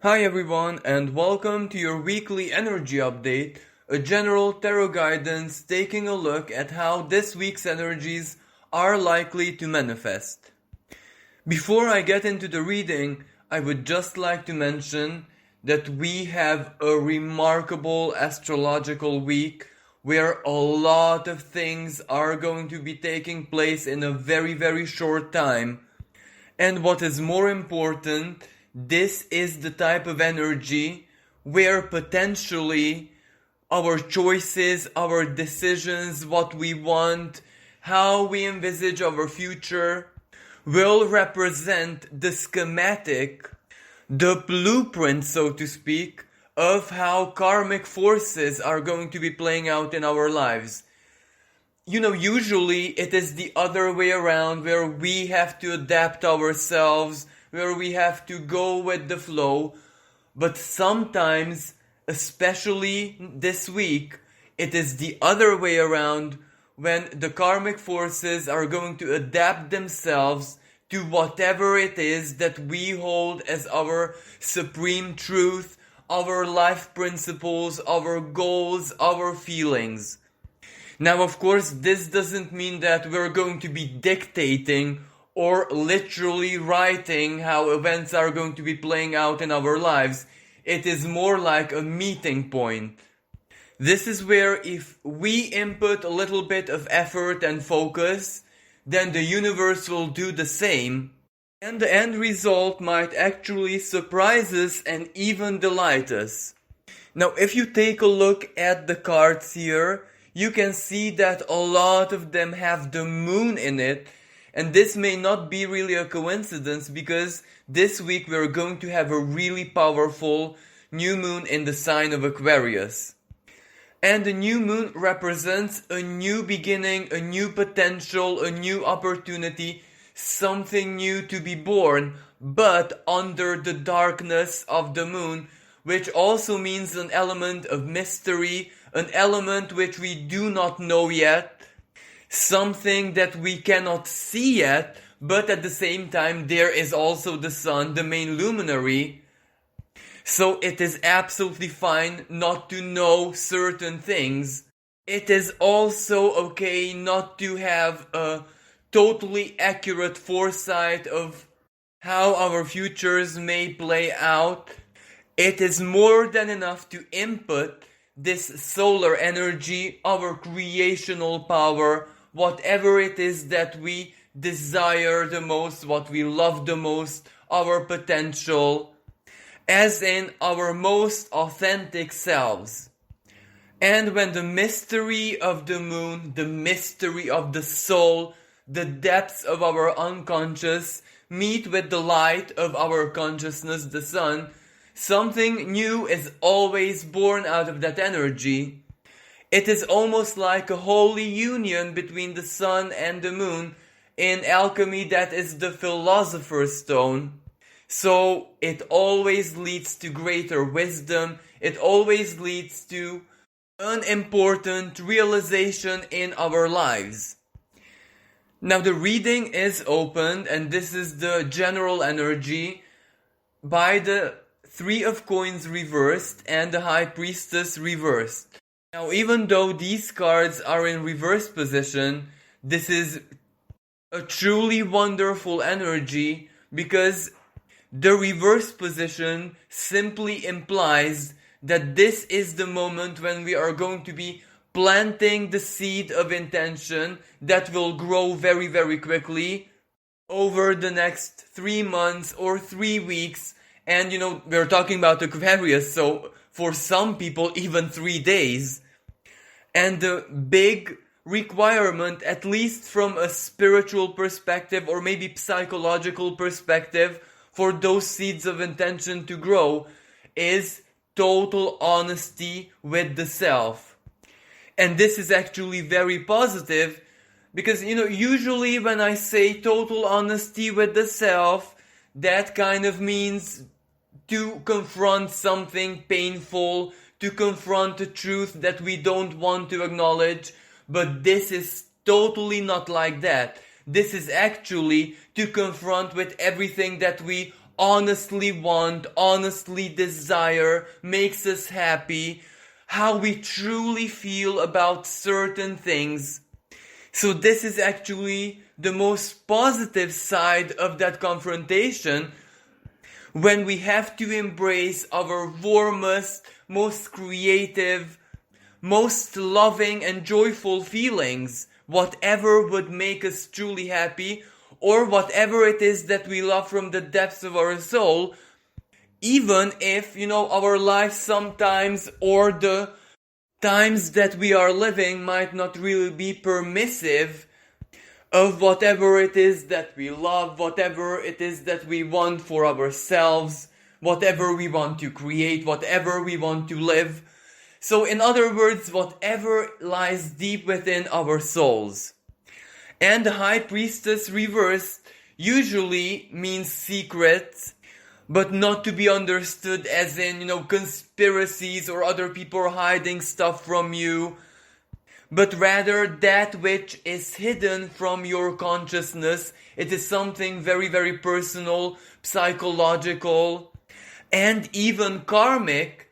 Hi everyone, and welcome to your weekly energy update, a general tarot guidance taking a look at how this week's energies are likely to manifest. Before I get into the reading, I would just like to mention that we have a remarkable astrological week where a lot of things are going to be taking place in a very short time. And what is more important, this is the type of energy where potentially our choices, our decisions, what we want, how we envisage our future will represent the schematic, the blueprint, so to speak, of how karmic forces are going to be playing out in our lives. Usually it is the other way around where we have to adapt ourselves, where we have to go with the flow. But sometimes, especially this week, it is the other way around when the karmic forces are going to adapt themselves to whatever it is that we hold as our supreme truth, our life principles, our goals, our feelings. Now, of course, this doesn't mean that we're going to be dictating or literally writing how events are going to be playing out in our lives. It is more like a meeting point. This is where if we input a little bit of effort and focus, then the universe will do the same. And the end result might actually surprise us and even delight us. Now, if you take a look at the cards here, you can see that a lot of them have the moon in it, and this may not be really a coincidence because this week we're going to have a really powerful new moon in the sign of Aquarius. And the new moon represents a new beginning, a new potential, a new opportunity, something new to be born, but under the darkness of the moon, which also means an element of mystery, an element which we do not know yet, something that we cannot see yet, but at the same time there is also the sun, the main luminary. So it is absolutely fine not to know certain things. It is also okay not to have a totally accurate foresight of how our futures may play out. It is more than enough to input this solar energy, our creational power, whatever it is that we desire the most, what we love the most, our potential, as in our most authentic selves. And when the mystery of the moon, the mystery of the soul, the depths of our unconscious meet with the light of our consciousness, the sun, something new is always born out of that energy. It is almost like a holy union between the sun and the moon. In alchemy, that is the philosopher's stone. So it always leads to greater wisdom. It always leads to an important realization in our lives. Now the reading is opened, and this is the general energy by the Three of Coins reversed and the High Priestess reversed. Now, even though these cards are in reverse position, this is a truly wonderful energy because the reverse position simply implies that this is the moment when we are going to be planting the seed of intention that will grow very quickly over the next 3 months or 3 weeks. And we're talking about Aquarius, so for some people even 3 days. And the big requirement, at least from a spiritual perspective or maybe psychological perspective, for those seeds of intention to grow is total honesty with the self. And this is actually very positive because, usually when I say total honesty with the self, that kind of means to confront something painful, to confront a truth that we don't want to acknowledge. But this is totally not like that. This is actually to confront with everything that we honestly want, honestly desire, makes us happy, how we truly feel about certain things. So this is actually the most positive side of that confrontation, when we have to embrace our warmest, most creative, most loving and joyful feelings, whatever would make us truly happy, or whatever it is that we love from the depths of our soul, even if, our life sometimes, or the times that we are living, might not really be permissive of whatever it is that we love, whatever it is that we want for ourselves, whatever we want to create, whatever we want to live. So in other words, whatever lies deep within our souls. And the High Priestess reversed usually means secrets, but not to be understood as in, conspiracies or other people hiding stuff from you, but rather that which is hidden from your consciousness. It is something very, very personal, psychological, and even karmic.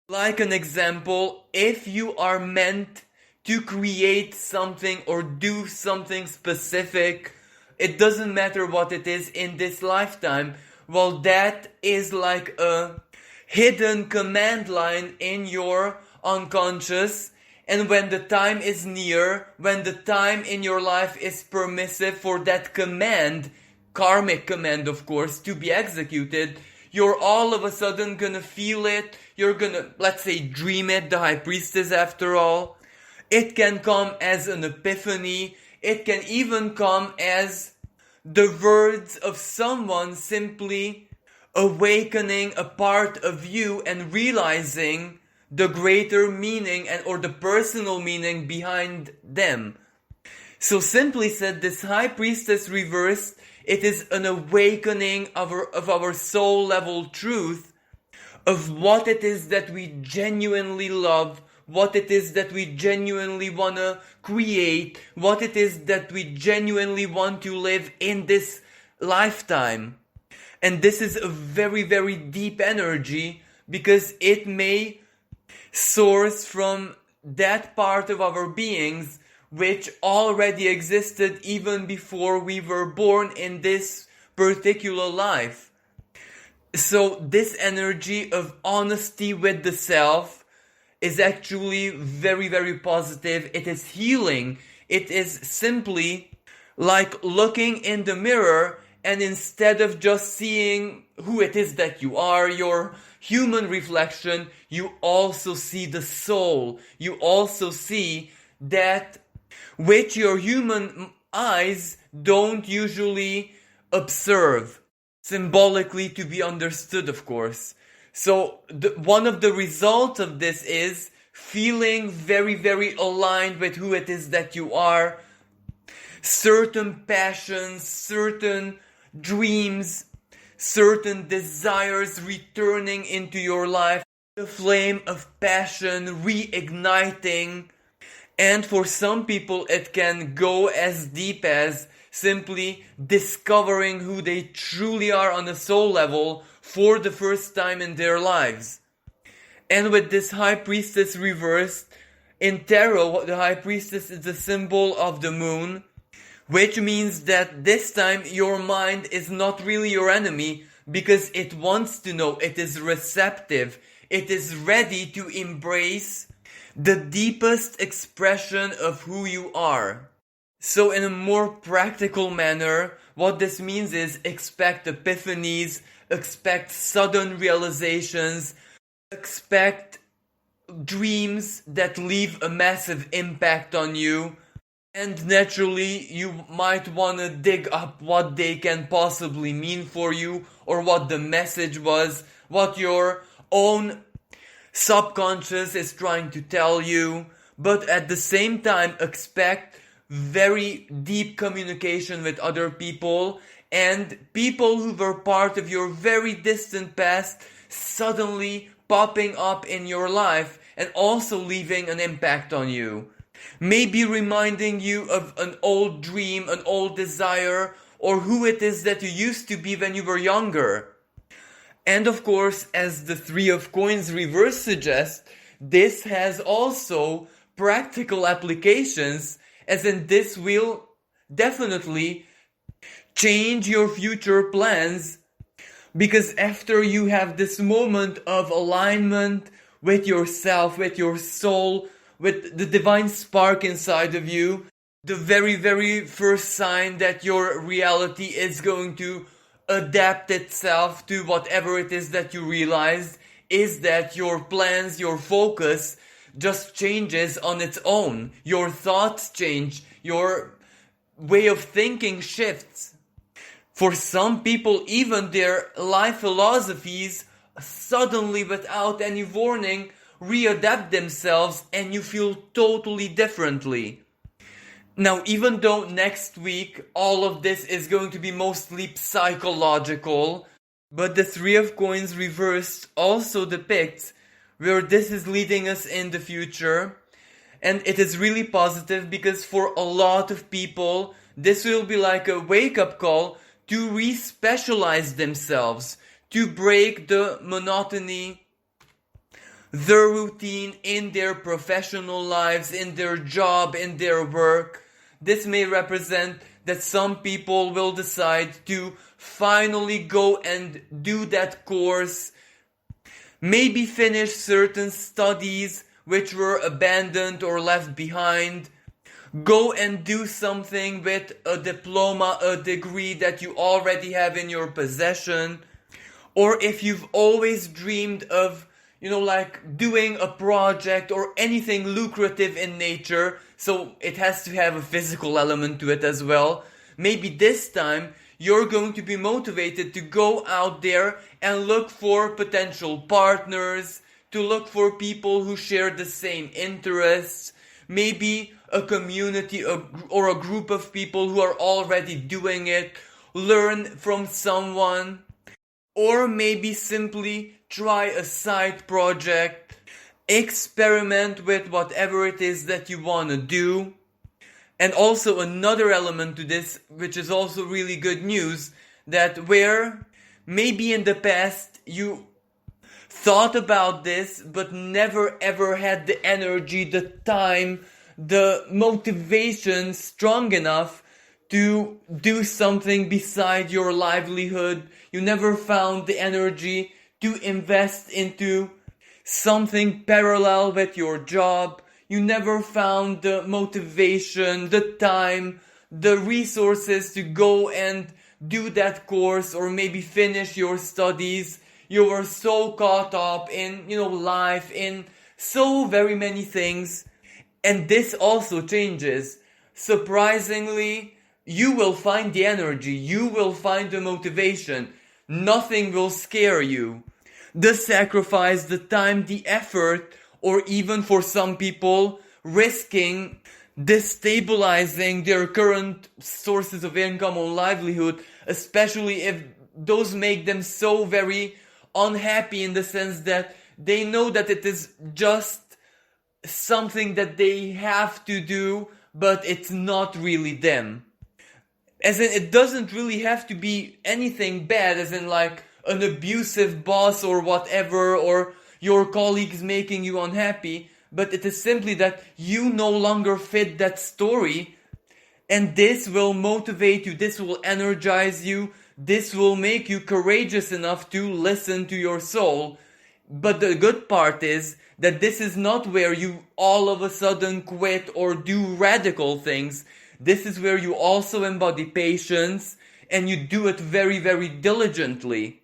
Like an example, if you are meant to create something or do something specific, it doesn't matter what it is in this lifetime, well, that is like a hidden command line in your unconscious. And when the time is near, when the time in your life is permissive for that command, karmic command of course, to be executed, you're all of a sudden gonna feel it. You're gonna, let's say, dream it, the High Priestess after all. It can come as an epiphany. It can even come as the words of someone simply awakening a part of you and realizing the greater meaning or the personal meaning behind them. So simply said, this High Priestess reversed, it is an awakening of our soul level truth, of what it is that we genuinely love, what it is that we genuinely want to create, what it is that we genuinely want to live in this lifetime. And this is a very, very deep energy, because it may source from that part of our beings which already existed even before we were born in this particular life. So this energy of honesty with the self is actually very, very positive. It is healing. It is simply like looking in the mirror, and instead of just seeing who it is that you are, your human reflection, you also see the soul. You also see that which your human eyes don't usually observe. Symbolically to be understood, of course. So one of the results of this is feeling very, very aligned with who it is that you are. Certain passions, certain dreams, certain desires returning into your life. The flame of passion reigniting. And for some people it can go as deep as simply discovering who they truly are on a soul level for the first time in their lives. And with this High Priestess reversed, in tarot, the High Priestess is the symbol of the moon, which means that this time your mind is not really your enemy, because it wants to know, it is receptive, it is ready to embrace the deepest expression of who you are. So in a more practical manner, what this means is expect epiphanies, expect sudden realizations, expect dreams that leave a massive impact on you, and naturally you might want to dig up what they can possibly mean for you, or what the message was, what your own subconscious is trying to tell you, but at the same time expect very deep communication with other people, and people who were part of your very distant past suddenly popping up in your life and also leaving an impact on you. Maybe reminding you of an old dream, an old desire, or who it is that you used to be when you were younger. And of course, as the Three of Coins reverse suggests, this has also practical applications, as in this will definitely change your future plans, because after you have this moment of alignment with yourself, with your soul, with the divine spark inside of you, the very, very first sign that your reality is going to adapt itself to whatever it is that you realized is that your plans, your focus just changes on its own. Your thoughts change, your way of thinking shifts. For some people, even their life philosophies suddenly, without any warning, readapt themselves and you feel totally differently. Now, even though next week all of this is going to be mostly psychological, but the Three of Coins reversed also depicts where this is leading us in the future. And it is really positive because for a lot of people, this will be like a wake-up call to re-specialize themselves, to break the monotony, the routine in their professional lives, in their job, in their work. This may represent that some people will decide to finally go and do that course, maybe finish certain studies which were abandoned or left behind, go and do something with a diploma, a degree that you already have in your possession, or if you've always dreamed of like doing a project or anything lucrative in nature, so it has to have a physical element to it as well. Maybe this time you're going to be motivated to go out there and look for potential partners, to look for people who share the same interests, maybe a community or a group of people who are already doing it, learn from someone, or maybe simply try a side project, experiment with whatever it is that you want to do. And also another element to this, which is also really good news, that where maybe in the past you thought about this but never ever had the energy, the time, the motivation strong enough to do something beside your livelihood. You never found the energy to invest into something parallel with your job. You never found the motivation, the time, the resources to go and do that course or maybe finish your studies. You were so caught up in, life, in so very many things. And this also changes. Surprisingly, you will find the energy, you will find the motivation. Nothing will scare you. The sacrifice, the time, the effort, or even for some people, risking destabilizing their current sources of income or livelihood, especially if those make them so very unhappy in the sense that they know that it is just something that they have to do, but it's not really them. As in, it doesn't really have to be anything bad, as in like an abusive boss or whatever, or your colleagues making you unhappy, but it is simply that you no longer fit that story, and this will motivate you, this will energize you, this will make you courageous enough to listen to your soul. But the good part is that this is not where you all of a sudden quit or do radical things. This is where you also embody patience and you do it very, very diligently.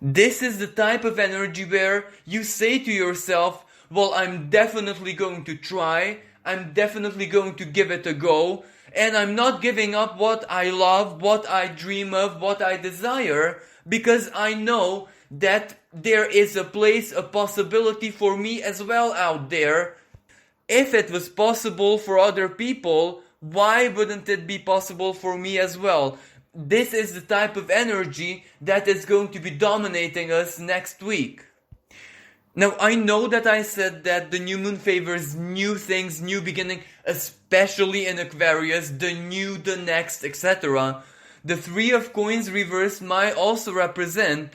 This is the type of energy where you say to yourself, well, I'm definitely going to try, I'm definitely going to give it a go, and I'm not giving up what I love, what I dream of, what I desire, because I know that there is a place, a possibility for me as well out there. If it was possible for other people, why wouldn't it be possible for me as well? This is the type of energy that is going to be dominating us next week. Now, I know that I said that the new moon favors new things, new beginning, especially in Aquarius, the new, the next, etc. The Three of Coins reversed might also represent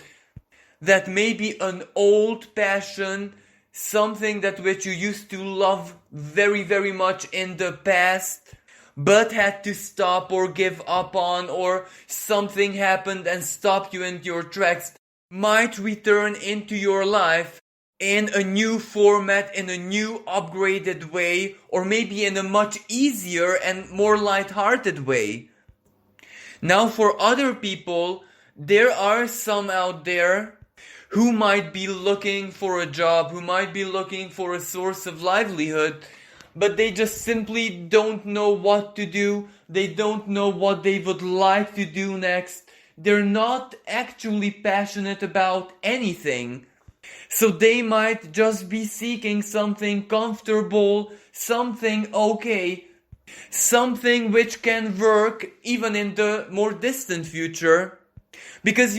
that may be an old passion, something that which you used to love very, very much in the past, but had to stop or give up on, or something happened and stopped you in your tracks, might return into your life in a new format, in a new upgraded way, or maybe in a much easier and more light-hearted way. Now, for other people, there are some out there who might be looking for a job, who might be looking for a source of livelihood, but they just simply don't know what to do. They don't know what they would like to do next. They're not actually passionate about anything. So they might just be seeking something comfortable, something okay, something which can work even in the more distant future. Because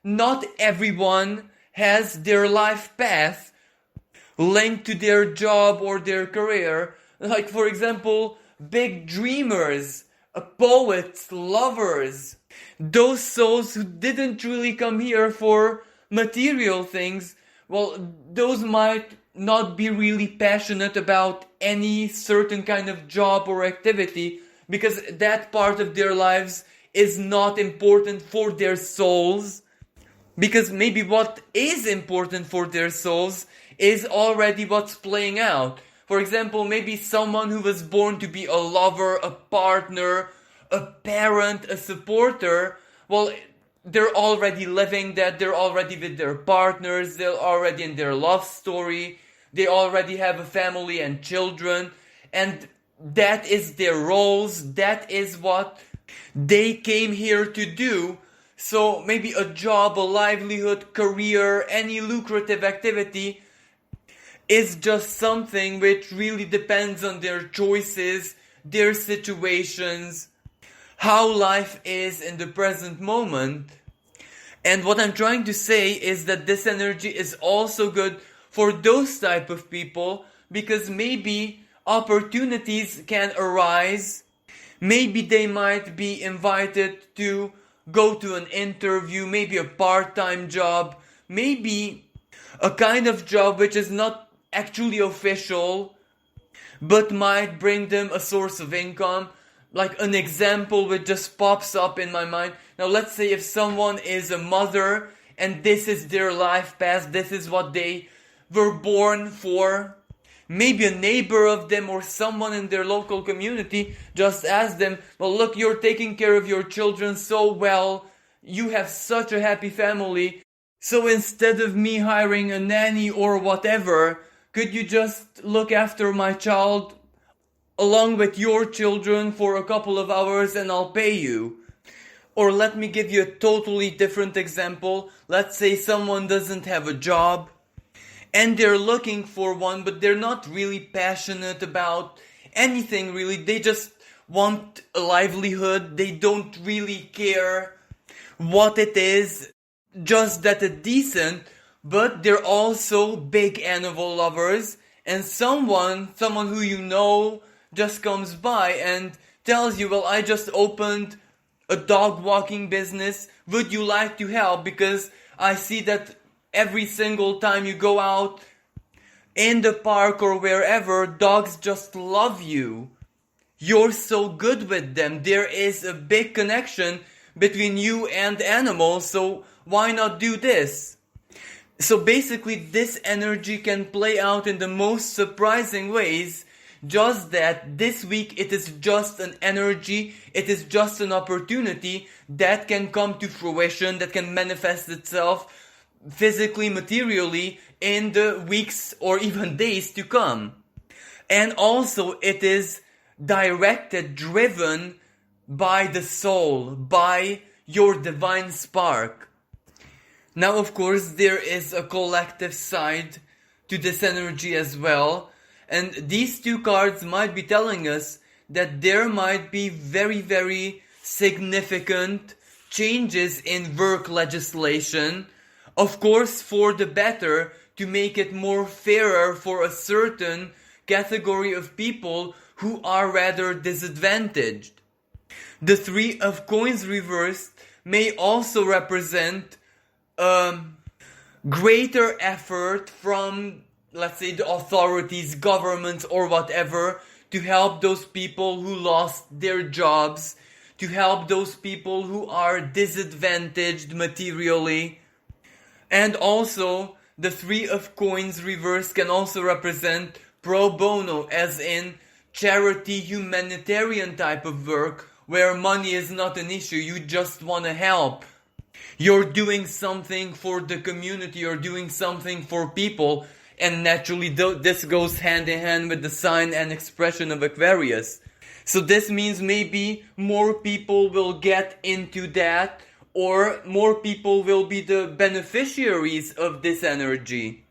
not everyone has their life path linked to their job or their career. Like, for example, big dreamers, poets, lovers, those souls who didn't really come here for material things, well, those might not be really passionate about any certain kind of job or activity, because that part of their lives is not important for their souls. Because maybe what is important for their souls is already what's playing out. For example, maybe someone who was born to be a lover, a partner, a parent, a supporter, well, they're already living that, they're already with their partners, they're already in their love story, they already have a family and children, and that is their roles, that is what they came here to do. So maybe a job, a livelihood, career, any lucrative activity is just something which really depends on their choices, their situations, how life is in the present moment. And what I'm trying to say is that this energy is also good for those type of people, because maybe opportunities can arise. Maybe they might be invited to go to an interview, maybe a part-time job, maybe a kind of job which is not actually official, but might bring them a source of income. Like an example which just pops up in my mind. Now let's say if someone is a mother and this is their life path, this is what they were born for. Maybe a neighbor of them or someone in their local community just asked them, well, look, you're taking care of your children so well, you have such a happy family, so instead of me hiring a nanny or whatever, could you just look after my child along with your children for a couple of hours and I'll pay you? Or let me give you a totally different example. Let's say someone doesn't have a job and they're looking for one, but they're not really passionate about anything really. They just want a livelihood. They don't really care what it is, just that it's decent, but they're also big animal lovers. And someone who you know just comes by and tells you, well, I just opened a dog walking business. Would you like to help? Because I see that every single time you go out in the park or wherever, dogs just love you. You're so good with them. There is a big connection between you and animals, so why not do this? So basically, this energy can play out in the most surprising ways. Just that this week it is just an energy, it is just an opportunity that can come to fruition, that can manifest itself physically, materially in the weeks or even days to come. And also it is directed, driven by the soul, by your divine spark. Now, of course, there is a collective side to this energy as well. And these two cards might be telling us that there might be very, very significant changes in work legislation. Of course, for the better, to make it more fairer for a certain category of people who are rather disadvantaged. The Three of Coins reversed may also represent greater effort from, let's say, the authorities, governments, or whatever, to help those people who lost their jobs, to help those people who are disadvantaged materially. And also, the Three of Coins reverse can also represent pro bono, as in charity, humanitarian type of work, where money is not an issue, you just want to help. You're doing something for the community, you're doing something for people, and naturally this goes hand in hand with the sign and expression of Aquarius. So this means maybe more people will get into that, or more people will be the beneficiaries of this energy.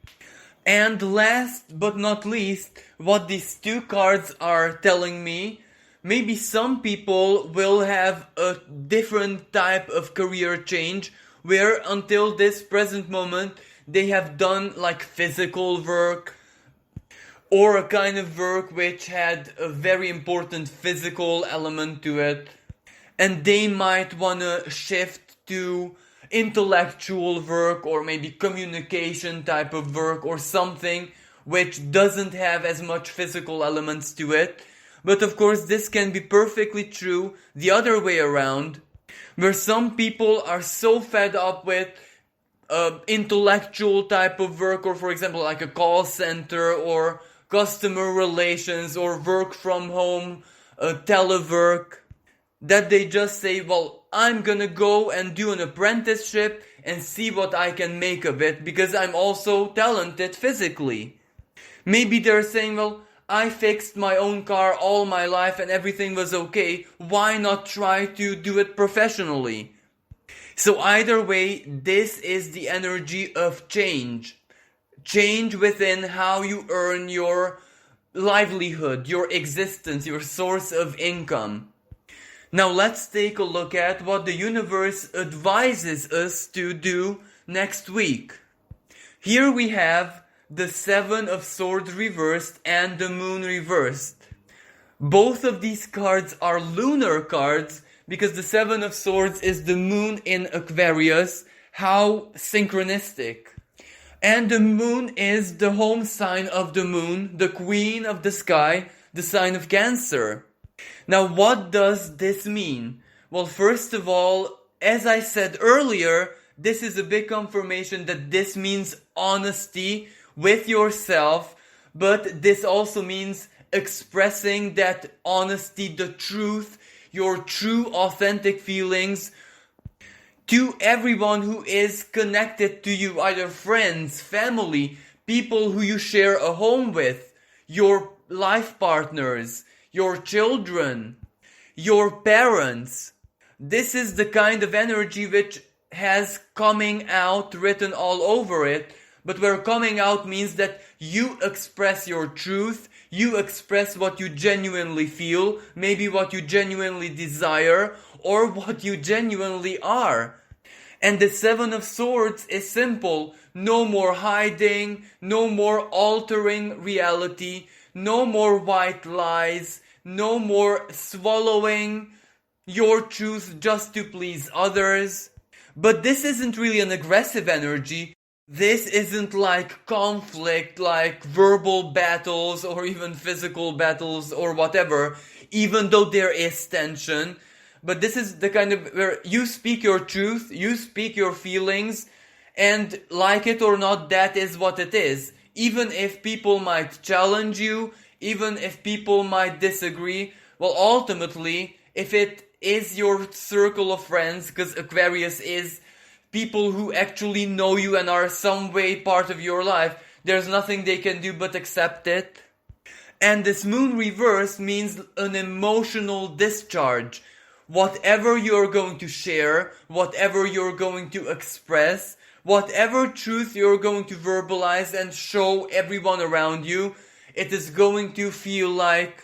And last but not least, what these two cards are telling me, maybe some people will have a different type of career change, where until this present moment they have done like physical work, or a kind of work which had a very important physical element to it, and they might want to shift to intellectual work, or maybe communication type of work, or something which doesn't have as much physical elements to it. But of course this can be perfectly true the other way around, where some people are so fed up with intellectual type of work, or for example like a call center, or customer relations, or work from home, telework, that they just say, well, I'm gonna go and do an apprenticeship and see what I can make of it, because I'm also talented physically. Maybe they're saying, well, I fixed my own car all my life and everything was okay, why not try to do it professionally? So either way, this is the energy of change. Change within how you earn your livelihood, your existence, your source of income. Now let's take a look at what the universe advises us to do next week. Here we have the Seven of Swords reversed and the Moon reversed. Both of these cards are lunar cards, because the Seven of Swords is the Moon in Aquarius. How synchronistic. And the Moon is the home sign of the Moon, the Queen of the sky, the sign of Cancer. Now what does this mean? Well, first of all, as I said earlier, this is a big confirmation that this means honesty with yourself, but this also means expressing that honesty, the truth, your true authentic feelings to everyone who is connected to you, either friends, family, people who you share a home with, your life partners, your children, your parents. This is the kind of energy which has coming out written all over it, but where coming out means that you express your truth, you express what you genuinely feel, maybe what you genuinely desire, or what you genuinely are. And the Seven of Swords is simple. No more hiding, no more altering reality, no more white lies, no more swallowing your truth just to please others. But this isn't really an aggressive energy. This isn't like conflict, like verbal battles or even physical battles or whatever, even though there is tension. But this is the kind of where you speak your truth, you speak your feelings, and like it or not, that is what it is. Even if people might challenge you, even if people might disagree, well, ultimately, if it is your circle of friends, because Aquarius is people who actually know you and are some way part of your life, there's nothing they can do but accept it. And this Moon reverse means an emotional discharge. Whatever you're going to share, whatever you're going to express, whatever truth you're going to verbalize and show everyone around you, it is going to feel like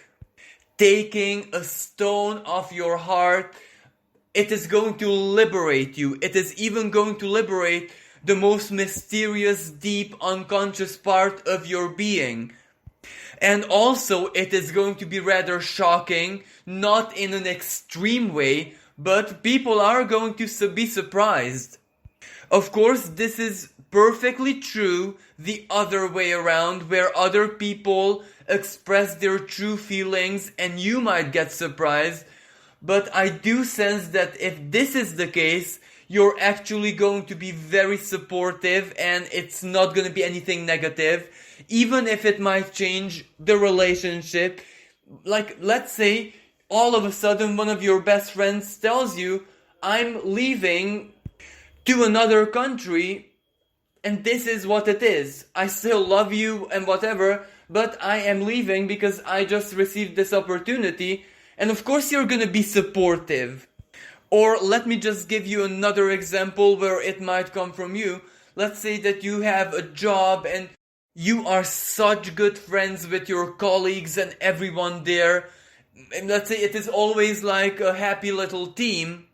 taking a stone off your heart. It is going to liberate you. It is even going to liberate the most mysterious, deep, unconscious part of your being. And also, it is going to be rather shocking, not in an extreme way, but people are going to be surprised. Of course, this is perfectly true the other way around, where other people express their true feelings and you might get surprised. But I do sense that if this is the case, you're actually going to be very supportive and it's not going to be anything negative, even if it might change the relationship. Like, let's say all of a sudden one of your best friends tells you, I'm leaving to another country, and this is what it is. I still love you and whatever, but I am leaving because I just received this opportunity. And of course you're gonna be supportive. Or let me just give you another example where it might come from you. Let's say that you have a job and you are such good friends with your colleagues and everyone there. And let's say it is always like a happy little team.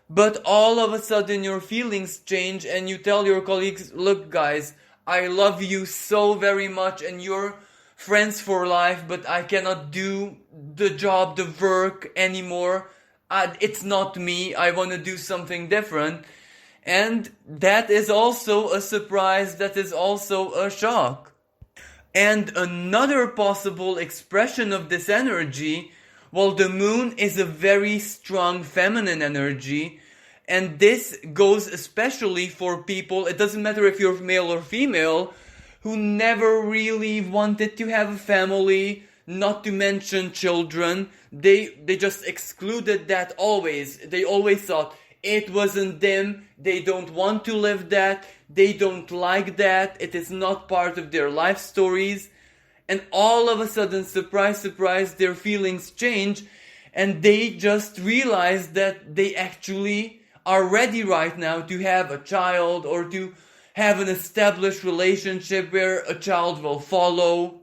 But all of a sudden your feelings change and you tell your colleagues, look guys, I love you so very much and you're friends for life, but I cannot do the job, the work anymore. It's not me, I want to do something different. And that is also a surprise, that is also a shock. And another possible expression of this energy, well, the moon is a very strong feminine energy, and this goes especially for people, it doesn't matter if you're male or female, who never really wanted to have a family, not to mention children. They just excluded that always. They always thought it wasn't them, they don't want to live that, they don't like that, it is not part of their life stories. And all of a sudden, surprise, surprise, their feelings change and they just realize that they actually are ready right now to have a child or to have an established relationship where a child will follow.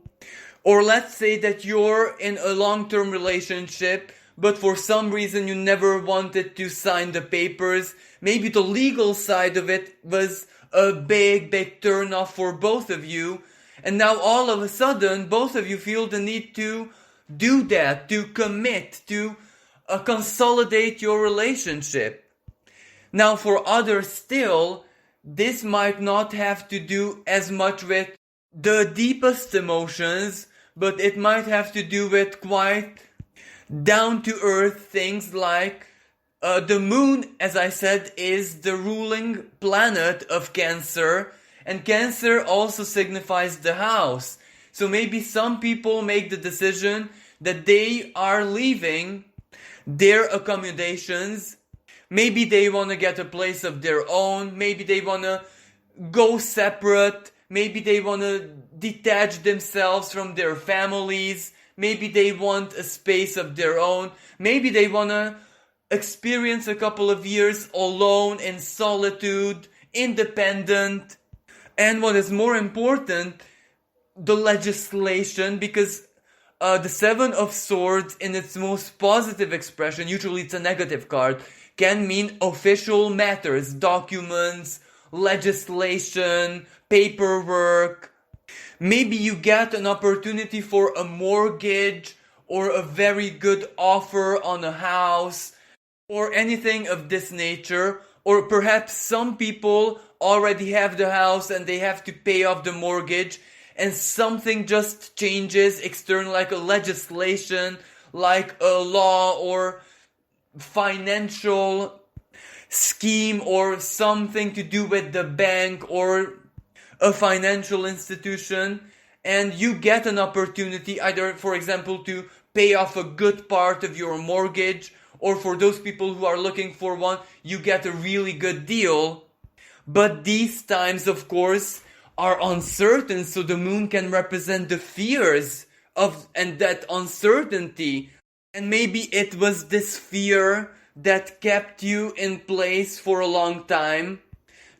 Or let's say that you're in a long-term relationship, but for some reason you never wanted to sign the papers. Maybe the legal side of it was a big turn off for both of you. And now all of a sudden, both of you feel the need to do that, to commit, to consolidate your relationship. Now for others still, this might not have to do as much with the deepest emotions, but it might have to do with quite down-to-earth things like the moon, as I said, is the ruling planet of Cancer, and Cancer also signifies the house. So maybe some people make the decision that they are leaving their accommodations. Maybe they want to get a place of their own. Maybe they want to go separate. Maybe they want to detach themselves from their families. Maybe they want a space of their own. Maybe they want to experience a couple of years alone in solitude, independent. And what is more important, the legislation, because the Seven of Swords in its most positive expression, usually it's a negative card, can mean official matters, documents, legislation, paperwork. Maybe you get an opportunity for a mortgage or a very good offer on a house or anything of this nature. Or perhaps some people already have the house and they have to pay off the mortgage and something just changes external, like a legislation, like a law or financial scheme or something to do with the bank or a financial institution, and you get an opportunity either, for example, to pay off a good part of your mortgage, or for those people who are looking for one, you get a really good deal. But these times, of course, are uncertain, so the moon can represent the fears of and that uncertainty. And maybe it was this fear that kept you in place for a long time.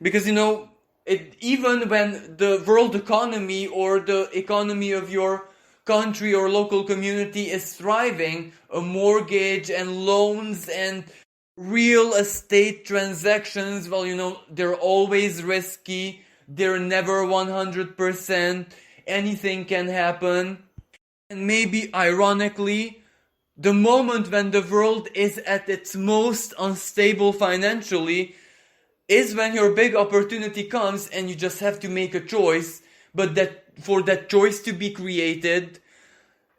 Because, even when the world economy or the economy of your country or local community is thriving, a mortgage and loans and real estate transactions, they're always risky. They're never 100%. Anything can happen. And maybe ironically, the moment when the world is at its most unstable financially, is when your big opportunity comes and you just have to make a choice, but that for that choice to be created,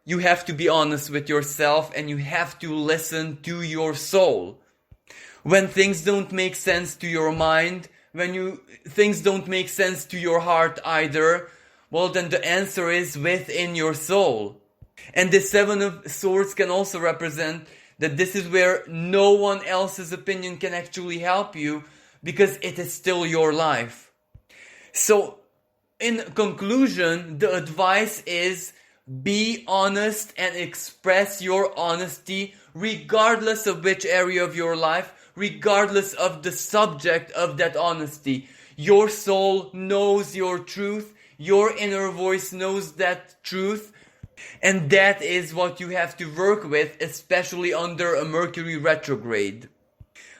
you have to be honest with yourself and you have to listen to your soul. When things don't make sense to your mind, when things don't make sense to your heart either, well then the answer is within your soul. And the Seven of Swords can also represent that this is where no one else's opinion can actually help you, because it is still your life. So, in conclusion, the advice is be honest and express your honesty regardless of which area of your life, regardless of the subject of that honesty. Your soul knows your truth, your inner voice knows that truth, and that is what you have to work with, especially under a Mercury retrograde.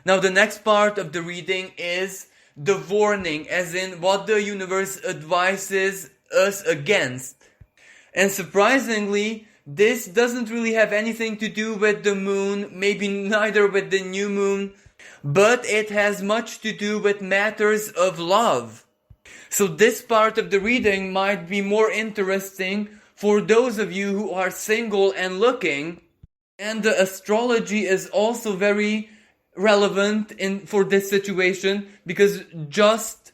Now the next part of the reading is the warning, as in what the universe advises us against. And surprisingly, this doesn't really have anything to do with the moon, maybe neither with the new moon, but it has much to do with matters of love. So this part of the reading might be more interesting for those of you who are single and looking, and the astrology is also very relevant for this situation, because just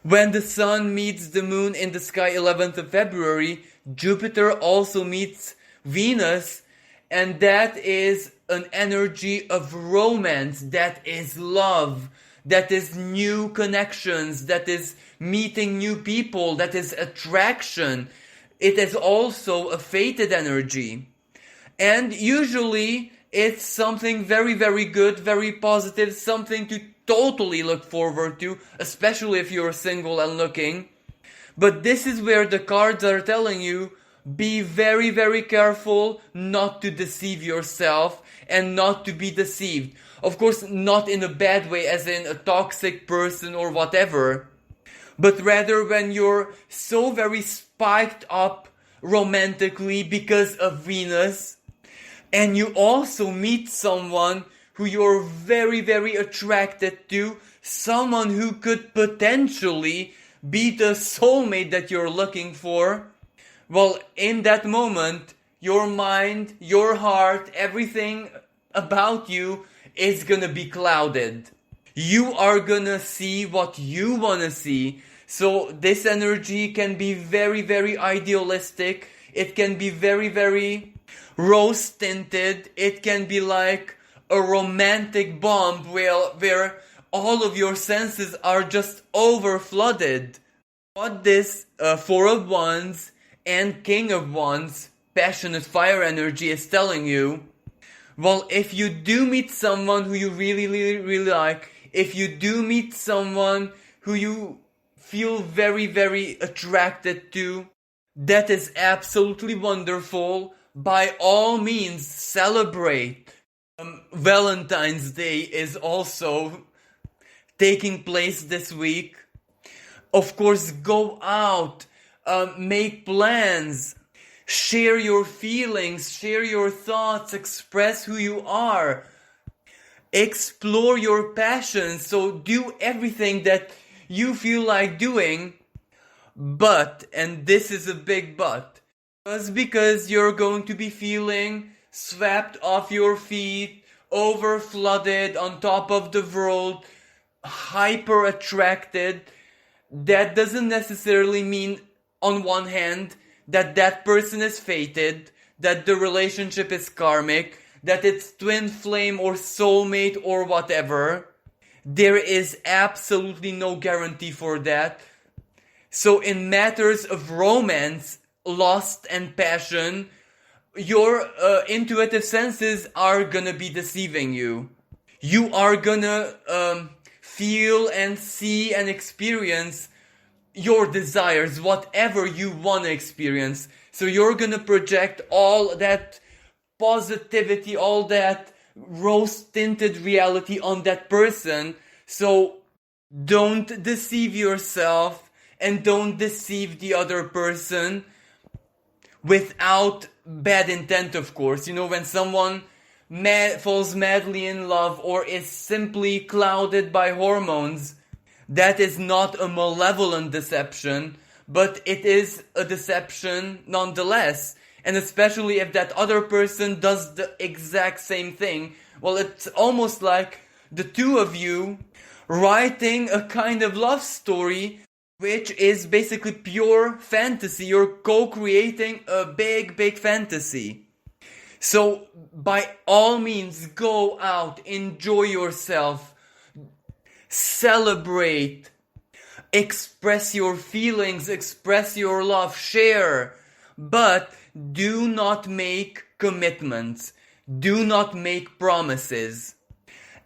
when the sun meets the moon in the sky 11th of February, Jupiter also meets Venus, and that is an energy of romance, that is love, that is new connections, that is meeting new people, that is attraction. It is also a fated energy. And usually it's something very, very good, very positive, something to totally look forward to, especially if you're single and looking. But this is where the cards are telling you, be very, very careful not to deceive yourself and not to be deceived. Of course, not in a bad way, as in a toxic person or whatever, but rather when you're so very spiked up romantically because of Venus, and you also meet someone who you're very, very attracted to, someone who could potentially be the soulmate that you're looking for, well, in that moment, your mind, your heart, everything about you is gonna be clouded. You are gonna see what you wanna see. So this energy can be very, very idealistic. It can be very, very rose tinted. It can be like a romantic bomb where all of your senses are just over flooded. What this Four of Wands and King of Wands, passionate fire energy, is telling you, well, if you do meet someone who you really, really, really like, if you do meet someone who you feel very, very attracted to, that is absolutely wonderful. By all means, celebrate. Valentine's Day is also taking place this week. Of course, go out, make plans, share your feelings, share your thoughts, express who you are, explore your passions. So do everything that you feel like doing, but, and this is a big but, just because you're going to be feeling swept off your feet, over flooded, on top of the world, hyper attracted, that doesn't necessarily mean, on one hand, that that person is fated, that the relationship is karmic, that it's twin flame or soulmate or whatever. There is absolutely no guarantee for that. So in matters of romance, lust and passion, your intuitive senses are gonna be deceiving you. You are gonna feel and see and experience your desires, whatever you want to experience. So you're gonna project all that positivity, all that rose-tinted reality on that person. So don't deceive yourself and don't deceive the other person without bad intent, of course. You know, when someone falls madly in love or is simply clouded by hormones, That is not a malevolent deception, but it is a deception nonetheless. And especially if that other person does the exact same thing, well, it's almost like the two of you writing a kind of love story which is basically pure fantasy. You're co-creating a big fantasy. So by all means, go out, enjoy yourself, celebrate, express your feelings, express your love, share, but do not make commitments, do not make promises,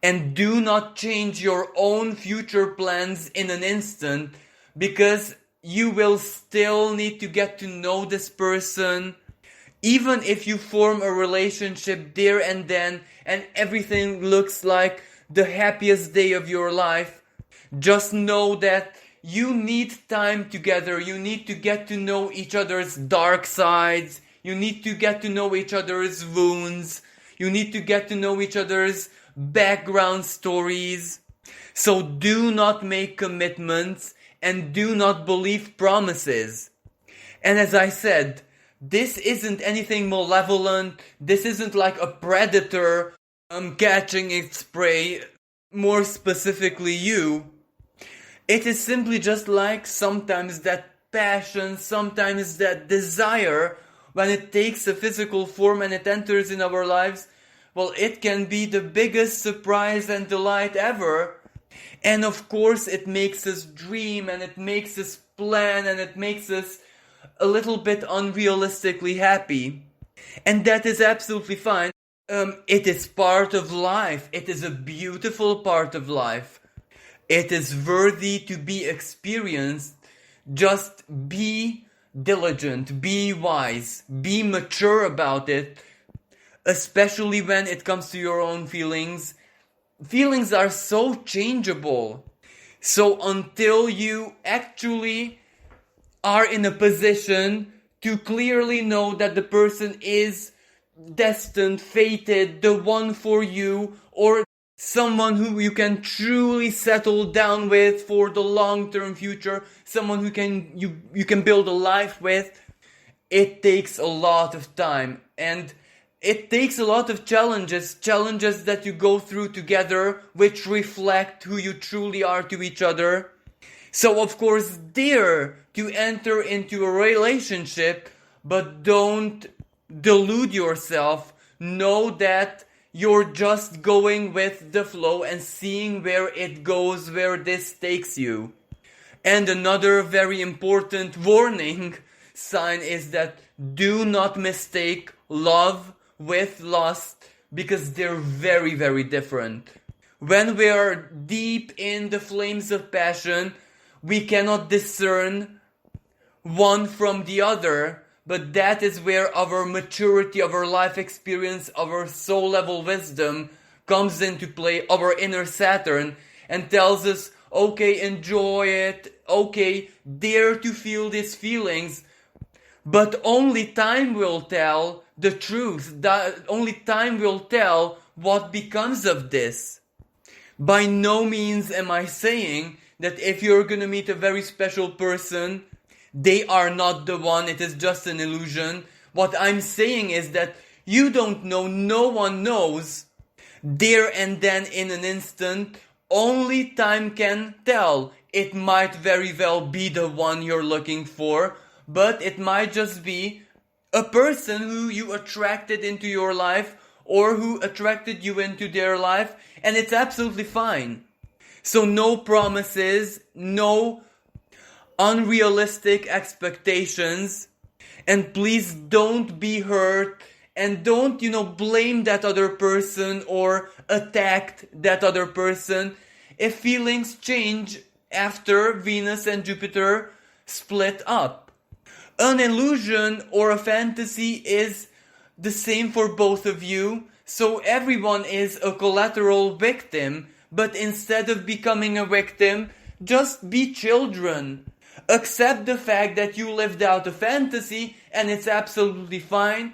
and do not change your own future plans in an instant, because you will still need to get to know this person. Even if you form a relationship there and then and everything looks like the happiest day of your life, just know that you need time together. You need to get to know each other's dark sides. You need to get to know each other's wounds. You need to get to know each other's background stories. So do not make commitments and do not believe promises. And as I said, this isn't anything malevolent. This isn't like a predator catching its prey, more specifically you. It is simply just like sometimes that passion, sometimes that desire, when it takes a physical form and it enters in our lives, well, it can be the biggest surprise and delight ever. And of course it makes us dream and it makes us plan and it makes us a little bit unrealistically happy. And that is absolutely fine. It is part of life. It is a beautiful part of life. It is worthy to be experienced. Just be diligent, be wise, be mature about it, especially when it comes to your own feelings. Feelings are so changeable. So until you actually are in a position to clearly know that the person is destined, fated, the one for you, or someone who you can truly settle down with for the long-term future, someone who you can build a life with, it takes a lot of time. And it takes a lot of challenges that you go through together, which reflect who you truly are to each other. So of course, dare to enter into a relationship, but don't delude yourself. Know that you're just going with the flow and seeing where it goes, where this takes you. And another very important warning sign is that do not mistake love with lust, because they're very different. When we are deep in the flames of passion, we cannot discern one from the other, but that is where our maturity, our life experience, our soul level wisdom comes into play, our inner Saturn, and tells us, okay, enjoy it, okay, dare to feel these feelings, but only time will tell the truth. Only time will tell what becomes of this. By no means am I saying that if you're gonna meet a very special person, they are not the one, it is just an illusion. What I'm saying is that you don't know, no one knows. There and then in an instant, only time can tell. It might very well be the one you're looking for, but it might just be a person who you attracted into your life or who attracted you into their life, and it's absolutely fine. So no promises, no unrealistic expectations, and please don't be hurt and don't, blame that other person or attack that other person if feelings change after Venus and Jupiter split up. An illusion or a fantasy is the same for both of you, so everyone is a collateral victim, but instead of becoming a victim, just be children. Accept the fact that you lived out a fantasy and it's absolutely fine.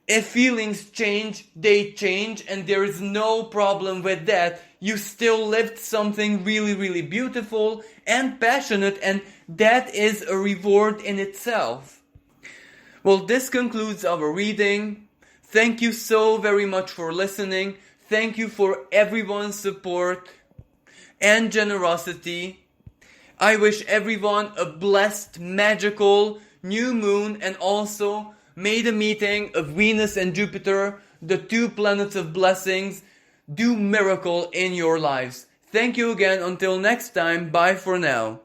If feelings change, they change, and there is no problem with that. You still lived something really, really beautiful and passionate, and that is a reward in itself. Well, this concludes our reading. Thank you so very much for listening. Thank you for everyone's support and generosity. I wish everyone a blessed, magical new moon, and also may the meeting of Venus and Jupiter, the two planets of blessings, do miracle in your lives. Thank you again. Until next time, bye for now.